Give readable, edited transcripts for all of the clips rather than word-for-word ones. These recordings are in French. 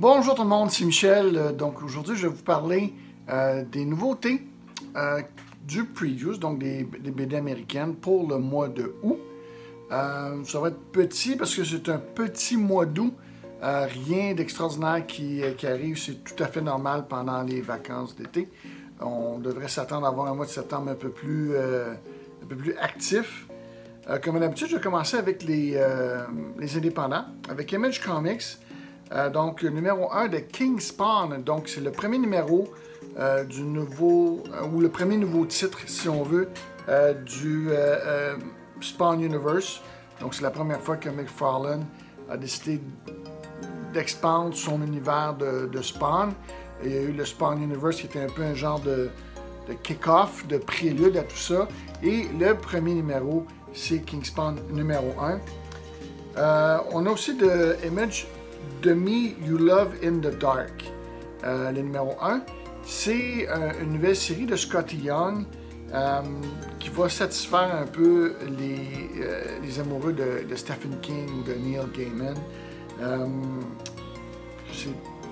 Bonjour tout le monde, c'est Michel. Donc aujourd'hui, je vais vous parler des nouveautés du Previews, donc des BD américaines pour le mois de août. Ça va être petit parce que c'est un petit mois d'août. Rien d'extraordinaire qui arrive, c'est tout à fait normal pendant les vacances d'été. On devrait s'attendre à avoir un mois de septembre un peu plus actif. Comme d'habitude, je vais commencer avec les indépendants, avec Image Comics. Donc, le numéro 1 de King Spawn. Donc, c'est le premier numéro du nouveau, ou le premier nouveau titre, si on veut, du Spawn Universe. Donc, c'est la première fois que McFarlane a décidé d'expandre son univers de Spawn. Et il y a eu le Spawn Universe qui était un peu un genre de kick-off, de prélude à tout ça. Et le premier numéro, c'est King Spawn numéro 1. On a aussi de Image The Me You Love in the Dark. Le numéro 1, c'est une nouvelle série de Skottie Young qui va satisfaire un peu les amoureux de Stephen King, de Neil Gaiman.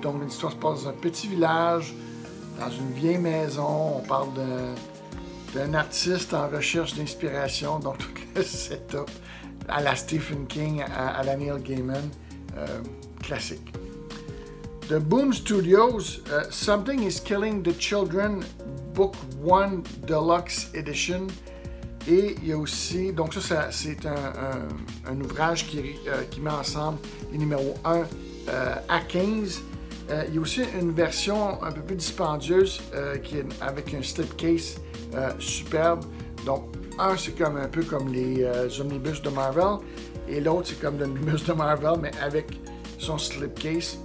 Donc l'histoire se passe dans un petit village, dans une vieille maison. On parle d'un artiste en recherche d'inspiration, donc tout le setup à la Stephen King, à la Neil Gaiman. Classique. The Boom Studios, Something is Killing the Children, Book 1 Deluxe Edition. Et il y a aussi, donc ça c'est un ouvrage qui met ensemble les numéros 1 à 15. Il y a aussi une version un peu plus dispendieuse qui est avec un slipcase superbe. Donc, un c'est comme un peu comme les omnibus de Marvel, et l'autre c'est comme l'omnibus de Marvel, mais avec son slipcase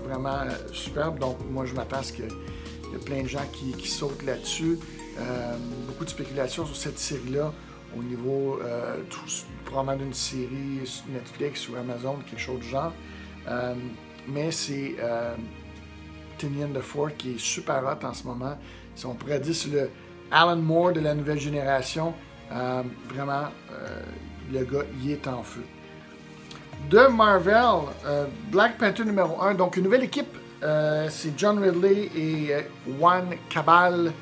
vraiment superbe. Donc, moi je m'attends à ce qu'il y a plein de gens qui sautent là-dessus. Beaucoup de spéculations sur cette série-là au niveau probablement d'une série sur Netflix ou Amazon, quelque chose du genre. Mais c'est Tynion DeFord qui est super hot en ce moment. Si on pourrait dire c'est le Alan Moore de la nouvelle génération. Vraiment, le gars y est en feu. De Marvel, Black Panther numéro 1. Donc une nouvelle équipe. C'est John Ridley et Juan Cabal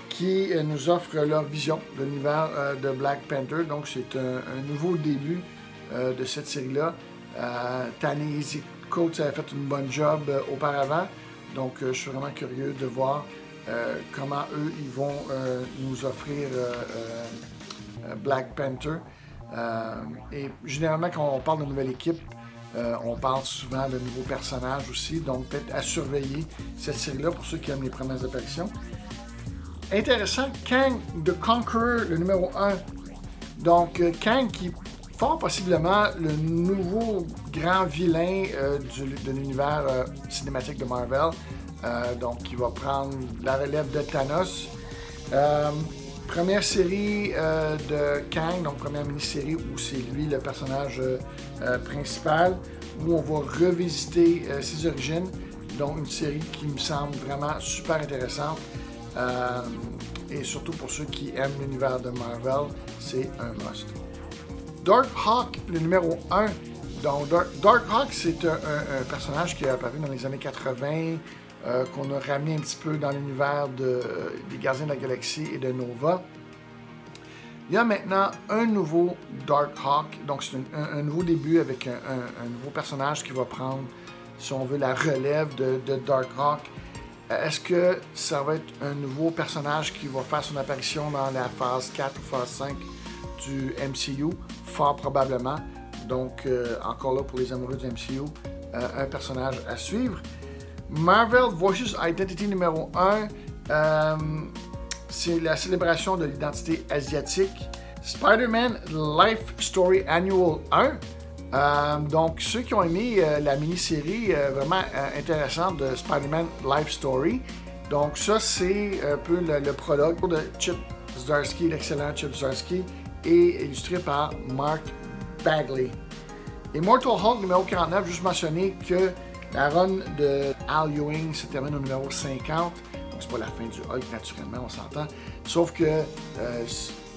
qui nous offrent leur vision de l'univers de Black Panther. Donc c'est un nouveau début de cette série-là. Ta-Nehisi Coates avait fait une bonne job auparavant. Donc je suis vraiment curieux de voir comment eux ils vont nous offrir Black Panther. Et généralement quand on parle de nouvelle équipe, on parle souvent de nouveaux personnages aussi. Donc peut-être à surveiller cette série-là pour ceux qui aiment les premières apparitions. Intéressant, Kang the Conqueror, le numéro 1. Donc Kang qui est fort possiblement le nouveau grand vilain de l'univers cinématique de Marvel. Donc qui va prendre la relève de Thanos. Première série de Kang, donc première mini-série où c'est lui le personnage principal, où on va revisiter ses origines. Donc une série qui me semble vraiment super intéressante. Et surtout pour ceux qui aiment l'univers de Marvel, c'est un must. Darkhawk, le numéro 1. Donc Darkhawk, c'est un personnage qui est apparu dans les années 80, qu'on a ramené un petit peu dans l'univers des Gardiens de la Galaxie et de Nova. Il y a maintenant un nouveau Darkhawk, donc c'est un nouveau début avec un nouveau personnage qui va prendre, si on veut, la relève de Darkhawk. Est-ce que ça va être un nouveau personnage qui va faire son apparition dans la phase 4 ou phase 5 du MCU? Fort probablement. Donc, encore là pour les amoureux du MCU, un personnage à suivre. Marvel Voices Identity numéro 1, c'est la célébration de l'identité asiatique. Spider-Man Life Story Annual 1. Donc, ceux qui ont aimé la mini-série vraiment intéressante de Spider-Man Life Story. Donc, ça, c'est un peu le prologue de Chip Zdarsky, l'excellent Chip Zdarsky, et illustré par Mark Bagley. Immortal Hulk numéro 49, juste mentionner que la run de Al Ewing se termine au numéro 50. Donc, c'est pas la fin du Hulk, naturellement, on s'entend. Sauf que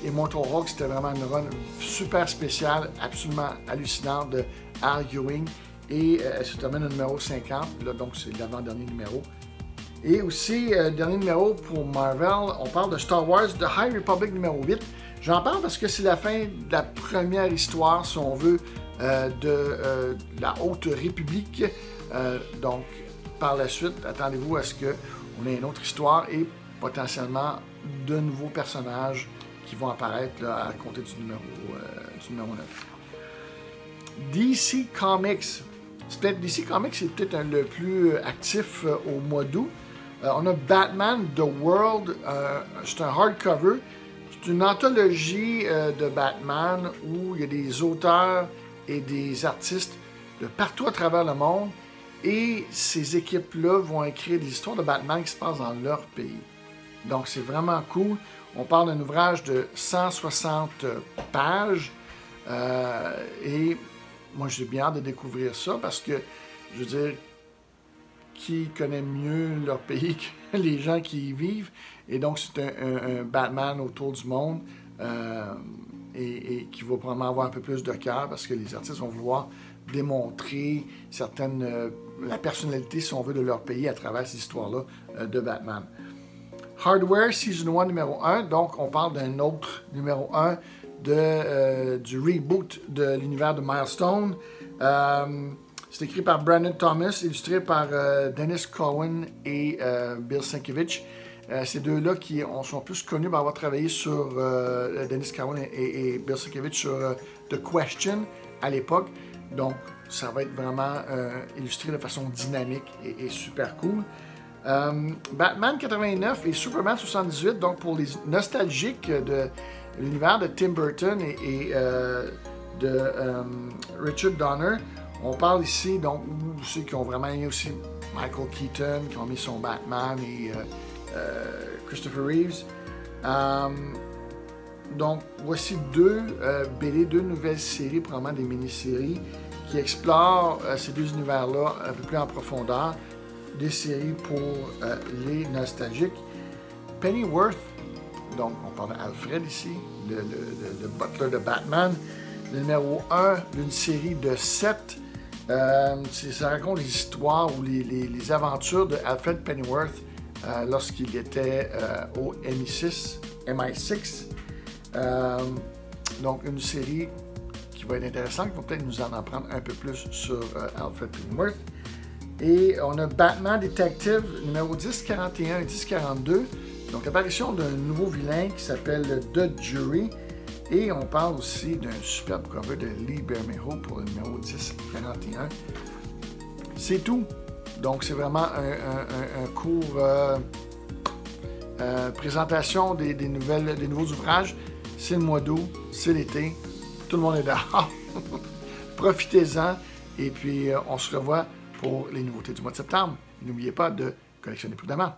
Immortal Hulk, c'était vraiment une run super spéciale, absolument hallucinante de Al Ewing. et elle se termine au numéro 50. Là, donc, c'est l'avant-dernier numéro. Et aussi, dernier numéro pour Marvel, on parle de Star Wars The High Republic numéro 8. J'en parle parce que c'est la fin de la première histoire, si on veut, de la Haute République. Donc, par la suite, attendez-vous à ce qu'on ait une autre histoire et potentiellement de nouveaux personnages qui vont apparaître là, à compter du numéro 9. DC Comics. DC Comics, c'est peut-être le plus actif au mois d'août. On a Batman The World. C'est un hardcover. C'est une anthologie de Batman où il y a des auteurs et des artistes de partout à travers le monde. Et ces équipes-là vont écrire des histoires de Batman qui se passent dans leur pays. Donc, c'est vraiment cool. On parle d'un ouvrage de 160 pages. Et moi, j'ai bien hâte de découvrir ça parce que, je veux dire, qui connaît mieux leur pays que les gens qui y vivent? Et donc, c'est un Batman autour du monde et qui va probablement avoir un peu plus de cœur parce que les artistes vont vouloir démontrer la personnalité, si on veut, de leur pays à travers ces histoires-là de Batman. Hardware Season 1 numéro 1, donc on parle d'un autre numéro 1 du reboot de l'univers de Milestone. C'est écrit par Brandon Thomas, illustré par Dennis Cowan et Bill Sienkiewicz. Ces deux-là qui sont plus connus pour avoir travaillé sur Dennis Cowan et Bill Sienkiewicz sur The Question à l'époque. Donc, ça va être vraiment illustré de façon dynamique et super cool. Batman 89 et Superman 78, donc pour les nostalgiques de l'univers de Tim Burton et de Richard Donner. On parle ici, donc, ceux qui ont vraiment aimé aussi Michael Keaton, qui ont mis son Batman et Christopher Reeves. Donc, voici deux BD, deux nouvelles séries, probablement des mini-séries, qui explorent ces deux univers-là un peu plus en profondeur. Des séries pour les nostalgiques. Pennyworth, donc on parle d'Alfred ici, le butler de Batman. Le numéro 1 d'une série de 7. Ça raconte les histoires ou les aventures de Alfred Pennyworth lorsqu'il était au MI6. Donc une série qui va être intéressante, qui va peut-être nous en apprendre un peu plus sur Alfred Pennyworth. Et on a Batman Detective numéro 1041 et 1042. Donc l'apparition d'un nouveau vilain qui s'appelle The Jury. Et on parle aussi d'un superbe cover de Lee Bermejo pour le numéro 1041. C'est tout. Donc c'est vraiment un court présentation des nouveaux ouvrages. C'est le mois d'août, c'est l'été, tout le monde est dehors. Profitez-en et puis on se revoit pour les nouveautés du mois de septembre. N'oubliez pas de collectionner prudemment.